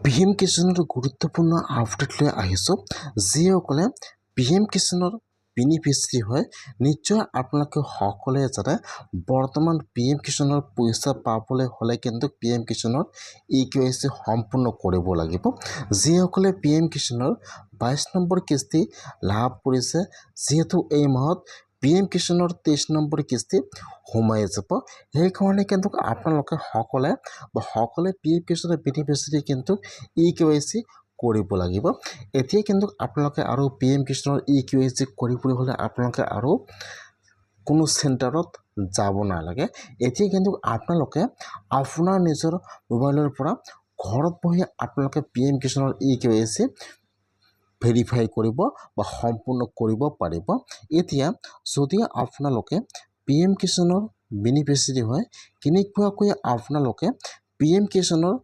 PM কিষাণৰ গুৰুত্বপূৰ্ণ update লৈ আহিছোঁ। যিসকলে PM কিষাণৰ বেনিফিচিয়াৰী হয়, নিশ্চয় আপোনালোকে সকলোৱে জানে বৰ্তমান PM কিষাণৰ পইচা পাবলৈ হ'লে কিন্তু PM কিষাণৰ EKYC সম্পূৰ্ণ কৰিব লাগিব। যিসকলে PM কিষাণৰ 22 নম্বৰ কিস্তি লাভ কৰিছে, যিহেতু এই মাহত PM কিষাণৰ 23 নম্বৰ কিস্তি সোমাই যাব, সেইকাৰণে কিন্তু আপোনালোকে সকলে PM কিষাণৰ বেনিফিচিয়াৰী কিন্তু EKYC কৰিব লাগিব। এতিয়া কিন্তু আপোনালোকে আৰু PM কিষাণৰ EKYC কৰিবলৈ হ'লে আপোনালোকে আৰু কোনো চেণ্টাৰত যাব নালাগে। এতিয়া কিন্তু আপোনালোকে আপোনাৰ নিজৰ মোবাইলৰ পৰা ঘৰত বহি আপোনালোকে PM কিষাণৰ EKYC ভেৰিফাই কৰিব বা সম্পূৰ্ণ কৰিব পাৰিব। এতিয়া যদি আপোনালোকে PM কিষাণৰ বেনিফিচিয়াৰী হয়, কেনেকুৱাকৈ আপোনালোকে PM কিষাণৰ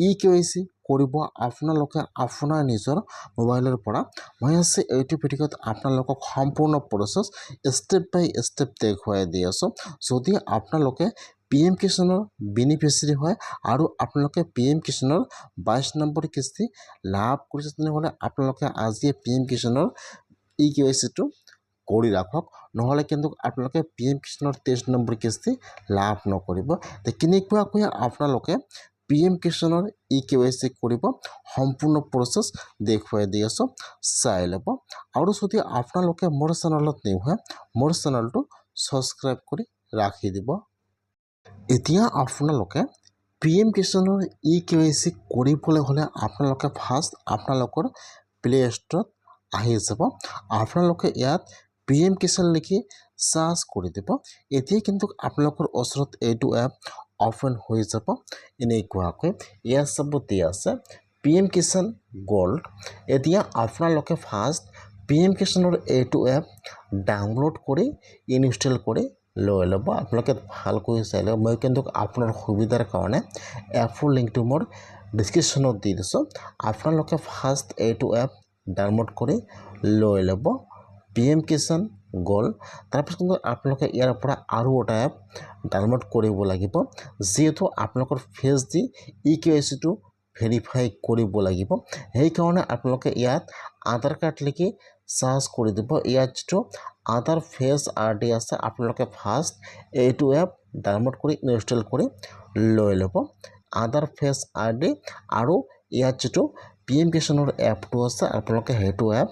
EKYC কৰিব আপোনালোকে আপোনাৰ নিজৰ মোবাইলৰ পৰা মই আছে এইটো ভিডিঅ'ত আপোনালোকক সম্পূৰ্ণ প্ৰচেছ ষ্টেপ বাই ষ্টেপ দেখুৱাই দি আছোঁ। যদি আপোনালোকে PM কিষাণৰ বেনিফিচিয়াৰী হয় আৰু আপোনালোকে PM কিষাণৰ 22 নম্বৰ কিস্তি লাভ কৰিছে, তেনেহ'লে আপোনালোকে আজিয়ে PM কিষাণৰ EKYCটো কৰি ৰাখক, নহ'লে কিন্তু আপোনালোকে PM কিষাণৰ 23 নম্বৰ কিস্তি লাভ নকৰিব। কেনেকুৱাকৈ আপোনালোকে PM কিষাণৰ EKYC কৰিব সম্পূৰ্ণ প্ৰচেছ দেখুৱাই দি আছোঁ, চাই ল'ব। আৰু যদি আপোনালোকে মোৰ চেনেলত নিউ হয়, মোৰ চেনেলটো ছাবস্ক্ৰাইব কৰি ৰাখি দিব। এতিয়া আপোনালোকে PM কিষাণৰ EKYC কৰিবলৈ হ'লে আপোনালোকে ফাৰ্ষ্ট আপোনালোকৰ প্লে ষ্ট'ৰত আহি যাব। আপোনালোকে ইয়াত PM কিষাণ লিখি চাৰ্চ কৰি দিব। এতিয়া কিন্তু আপোনালোকৰ ওচৰত এইটো এপ অপেন হৈ যাব। এনেকুৱাকৈ ইয়াত চাব দিয়া আছে PM কিষাণ গোল্ড। এতিয়া আপোনালোকে ফাৰ্ষ্ট PM কিষাণৰ এইটো এপ ডাউনলোড কৰি ইনষ্টল কৰি লৈ ল'ব। আপোনালোকে ভালকৈ চাই ল'ব। মই কিন্তু আপোনাৰ সুবিধাৰ কাৰণে এপৰ লিংকটো মোৰ ডিছক্ৰিপশ্যনত দি দিছোঁ। আপোনালোকে ফাৰ্ষ্ট এইটো এপ ডাউনলোড কৰি লৈ ল'ব, PM কিষাণ গোল্ড। তাৰপিছত কিন্তু আপোনালোকে ইয়াৰ পৰা আৰু এটা এপ ডাউনলোড কৰিব লাগিব, যিহেতু আপোনালোকৰ ফেচ দি EKYCটো ভেৰিফাই কৰিব লাগিব। সেইকাৰণে আপোনালোকে ইয়াত আধাৰ কাৰ্ড লিখি চাৰ্চ কৰি দিব। ইয়াত যিটো আধাৰ ফেচ ID আছে, আপোনালোকে ফাৰ্ষ্ট এইটো এপ ডাউনলোড কৰি ইনষ্টল কৰি লৈ ল'ব। আধাৰ ফেচ ID আৰু ইয়াত যিটো PM কিষাণৰ এপটো আছে, আপোনালোকে সেইটো এপ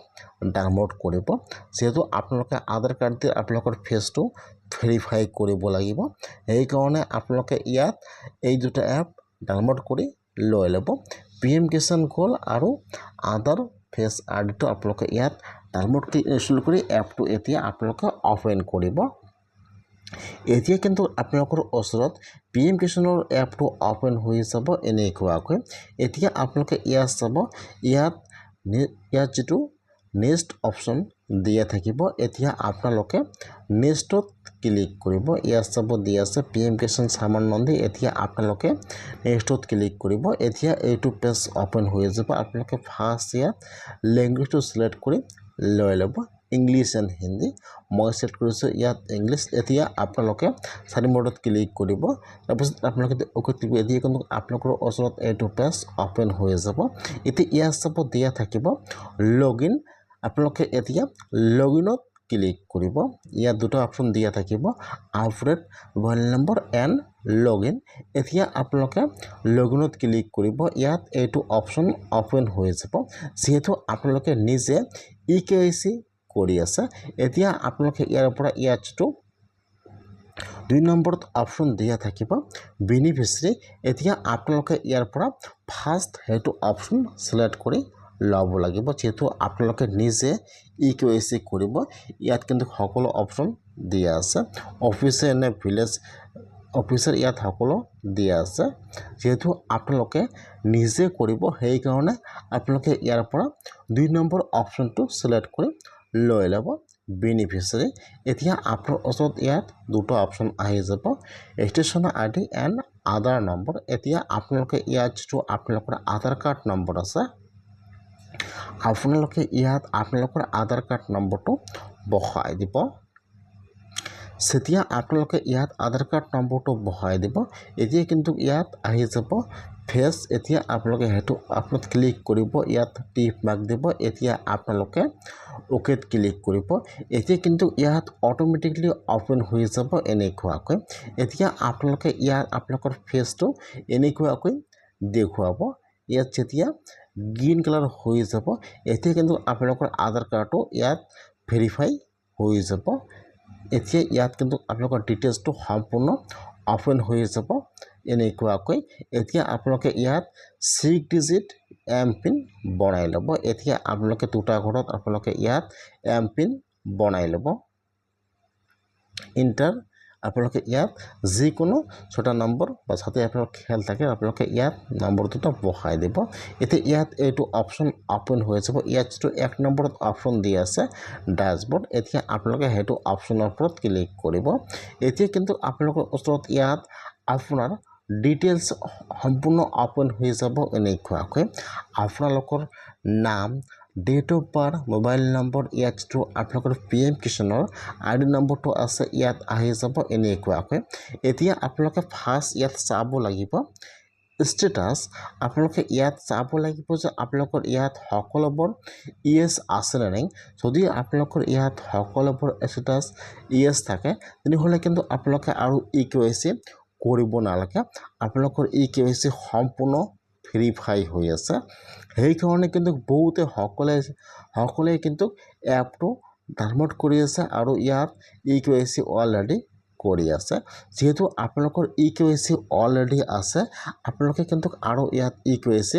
ডাউনলোড কৰিব, যিহেতু আপোনালোকে আধাৰ কাৰ্ড দি আপোনালোকৰ ফেচটো ভেৰিফাই কৰিব লাগিব। সেইকাৰণে আপোনালোকে ইয়াত এই দুটা এপ ডাউনলোড কৰি লৈ ল'ব। PM কিষাণ গোল্ড আৰু আধাৰ ফেচ IDটো আপোনালোকে ইয়াত ডাউনলোড কৰি ইনষ্টল কৰি এপটো এতিয়া আপোনালোকে অপেন কৰিব। এতিয়া কিন্তু আপোনালোকৰ ওচৰত PM কিষাণৰ এপটো অপেন হৈ যাব এনেকুৱাকৈ। এতিয়া আপোনালোকে ইয়াত চাব, ইয়াত যিটো নেক্সট অপশ্যন দিয়া থাকিব, এতিয়া আপোনালোকে নেক্সটত ক্লিক কৰিব। ইয়াত চাব দিয়া আছে PM কিষাণ সামান নন্দী। এতিয়া আপোনালোকে নেক্সটত ক্লিক কৰিব। এতিয়া এইটো পেজ অপেন হৈ যাব। আপোনালোকে ফাৰ্ষ্ট ইয়াত লেংগুৱেজটো চিলেক্ট কৰি লৈ ল'ব, ইংলিছ এণ্ড হিন্দী। মই চিলেক্ট কৰিছোঁ ইয়াত ইংলিছ। এতিয়া আপোনালোকে 4 নম্বৰত ক্লিক কৰিব। তাৰপিছত আপোনালোকে অ'কে ক্লিক কৰিব। এতিয়া কিন্তু আপোনালোকৰ ওচৰত এইটো পেজ অপেন হৈ যাব। এতিয়া ইয়াত চাব দিয়া থাকিব লগইন। আপোনালোকে এতিয়া লগইনত ক্লিক কৰিব। ইয়াত দুটা অপশ্যন দিয়া থাকিব, update mobile number and login. এতিয়া আপোনালোকে লগইনত ক্লিক কৰিব। ইয়াত এইটো অপশ্যন অপেন হৈ যাব, যিহেতু আপোনালোকে নিজে EKYC কৰি আছে। এতিয়া আপোনালোকে ইয়াৰ পৰা ইয়াত যিটো 2 নম্বৰত অপশ্যন দিয়া থাকিব বেনিফিচিয়াৰী, এতিয়া আপোনালোকে ইয়াৰ পৰা ফাৰ্ষ্ট সেইটো অপশ্যন চিলেক্ট কৰি ল'ব লাগিব, যিহেতু আপোনালোকে নিজে EKYC কৰিব। ইয়াত কিন্তু সকলো অপশ্যন দিয়া আছে, অফিচাৰ নে ভিলেজ অফিচাৰ ইয়াত সকলো দিয়া আছে। যিহেতু আপোনালোকে নিজে কৰিব, সেইকাৰণে আপোনালোকে ইয়াৰ পৰা 2 নম্বৰ অপশ্যনটো চিলেক্ট কৰি লৈ ল'ব বেনিফিচিয়াৰী। এতিয়া আপোনাৰ ওচৰত ইয়াত দুটা অপশ্যন আহি যাব, registration ID and Aadhaar number. এতিয়া আপোনালোকে ইয়াত যিটো আপোনালোকৰ আধাৰ কাৰ্ড নম্বৰ আছে, আপোনালোকে ইয়াত আপোনালোকৰ আধাৰ কাৰ্ড নম্বৰটো বহাই দিব। যেতিয়া আপোনালোকে ইয়াত আধাৰ কাৰ্ড নম্বৰটো বহাই দিব, এতিয়া কিন্তু ইয়াত আহি যাব ফেচ এতিয়া আপোনালোকে সেইটো আপোনাত ক্লিক কৰিব ইয়াত টিক মাৰ্ক দিব এতিয়া আপোনালোকে ওকেত ক্লিক কৰিব এতিয়া কিন্তু ইয়াত অটোমেটিকলি ওপেন হৈ যাব এনেকুৱাকৈ এতিয়া আপোনালোকে ইয়াত আপোনালোকৰ ফেচটো এনেকুৱাকৈ দেখুৱাব ইয়াত যেতিয়া গ্ৰীণ কালাৰ হৈ যাব এতিয়া কিন্তু আপোনালোকৰ আধাৰ কাৰ্ডটো ইয়াত ভেৰিফাই হৈ যাব এতিয়া ইয়াত কিন্তু আপোনালোকৰ ডিটেইলছটো সম্পূৰ্ণ ওপেন হৈ যাব এনেকুৱাকৈ এতিয়া আপোনালোকে ইয়াত 6 ডিজিট এমপিন বনাই ল'ব এতিয়া আপোনালোকে দুটা ঘৰত আপোনালোকে ইয়াত এমপিন বনাই ল'ব ইণ্টাৰ আপোনালোকে ইয়াত যিকোনো 6টা নম্বৰ বা যাতে আপোনালোকৰ খেল থাকে আপোনালোকে ইয়াত নম্বৰ দুটা বহাই দিব এতিয়া ইয়াত এইটো অপশ্যন ওপেন হৈ যাব ইয়াত যিটো 1 নম্বৰত অপশ্যন দি আছে ড্যাশবোৰ্ড এতিয়া আপোনালোকে সেইটো অপশ্যনৰ ওপৰত ক্লিক কৰিব এতিয়া কিন্তু আপোনালোকৰ ওচৰত ইয়াত আপোনাৰ ডিটেইলছ সম্পূৰ্ণ ওপেন হৈ যাব এনেকুৱাকৈ আপোনালোকৰ নাম date of birth mobile number ইয়াত যিটো আপোনালোকৰ PM কিষাণৰ আইডি নম্বৰটো আছে ইয়াত আহি যাব এনেকুৱাকৈ এতিয়া আপোনালোকে ফাৰ্ষ্ট ইয়াত চাব লাগিব ষ্টেটাছ আপোনালোকে ইয়াত চাব লাগিব যে আপোনালোকৰ ইয়াত সকলোবোৰ ইয়েছ আছে নে নাই যদি আপোনালোকৰ ইয়াত সকলোবোৰ ষ্টেটাছ ইয়েছ থাকে তেনেহ'লে কিন্তু আপোনালোকে আৰু EKYC কৰিব নালাগে আপোনালোকৰ EKYC সম্পূৰ্ণ ভেৰিফাই হৈ আছে সেইকাৰণে কিন্তু বহুতে সকলে কিন্তু এপটো ডাউনলোড কৰি আছে আৰু ইয়াত EKYC অলৰেডি কৰি আছে যেহেতু আপোনালোকৰ EKYC অলৰেডি আছে আপোনালোকে কিন্তু আৰু ইয়াত EKYC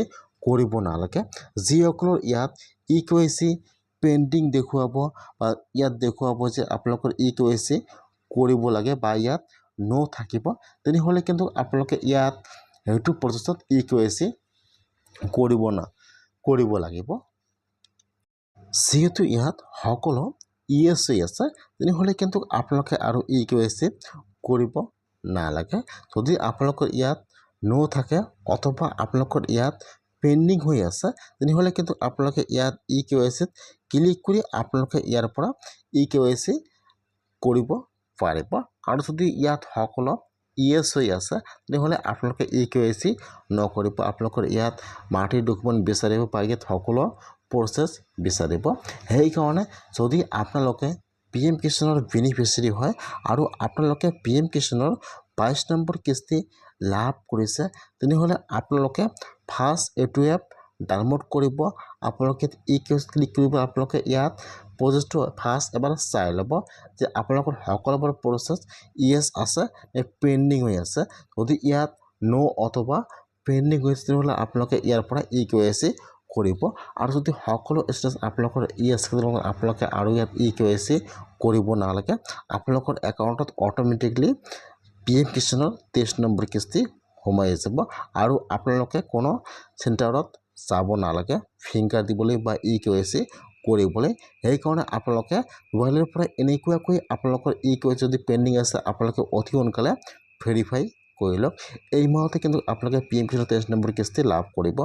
কৰিব নালাগে যিসকলৰ ইয়াত EKYC পেন্ডিং দেখুৱাব বা ইয়াত দেখুৱাব যে আপোনালোকৰ EKYC কৰিব লাগে বা ইয়াত নো থাকিব তেনেহ'লে কিন্তু আপোনালোকে ইয়াত সেইটো প্ৰচেছত EKYC কৰিব লাগিব যেহেতু ইয়াত সকলো ইয়েছ আছে তেনেহ'লে কিন্তু আপোনালোকে আৰু EKYC কৰিব নালাগে যদি আপোনালোকৰ ইয়াত নো থাকে অথবা আপোনালোকৰ ইয়াত পেন্ডিং হৈ আছে তেনেহ'লে কিন্তু আপোনালোকে ইয়াত EKYC ক্লিক কৰি আপোনালোকে ইয়াৰ পৰা EKYC কৰিব পাৰিব আৰু যদি ইয়াত সকলো ইয়েছ হৈ আছে তেনেহ'লে আপোনালোকে EKYC নকৰিব আপোনালোকৰ ইয়াত মাটিৰ ডকুমেণ্ট বিচাৰিব বা ইয়াত সকলো প্ৰচেছ বিচাৰিব সেইকাৰণে যদি আপোনালোকে PM কিষাণৰ বেনিফিচিয়াৰী হয় আৰু আপোনালোকে PM কিষাণৰ 22 নম্বৰ কিস্তি লাভ কৰিছে তেনেহ'লে আপোনালোকে ফাৰ্ষ্ট এইটো এপ ডাউনলোড কৰিব আপোনালোকে EKYC ক্লিক কৰিব আপোনালোকে ইয়াত প্ৰচেছটো ফাৰ্ষ্ট এবাৰ চাই ল'ব যে আপোনালোকৰ সকলোবোৰ প্ৰচেছ ইয়েছ আছে নে পেন্ডিং হৈ আছে যদি ইয়াত নো অথবা পেন্ডিং হৈছে তেনেহ'লে আপোনালোকে ইয়াৰ পৰা EKYC কৰিব আৰু যদি সকলো ষ্টেটাছ আপোনালোকৰ ইয়েছ তেনেহ'লে আপোনালোকে আৰু ইয়াত EKYC কৰিব নালাগে আপোনালোকৰ একাউণ্টত অটোমেটিকলি PM কিষাণৰ 23 নম্বৰ কিস্তি সোমাই যাব আৰু আপোনালোকে কোনো চেণ্টাৰত যাব নালাগে ফিংগাৰ দিবলৈ বা EKYC কৰিবলৈ সেইকাৰণে আপোনালোকে মোবাইলৰ পৰা এনেকুৱাকৈ আপোনালোকৰ EKYC যদি পেন্ডিং আছে আপোনালোকে অতি সোনকালে ভেৰিফাই কৰি লওক এই মাহতে কিন্তু আপোনালোকে PM কিষাণৰ 23 নম্বৰ কিস্তি লাভ কৰিব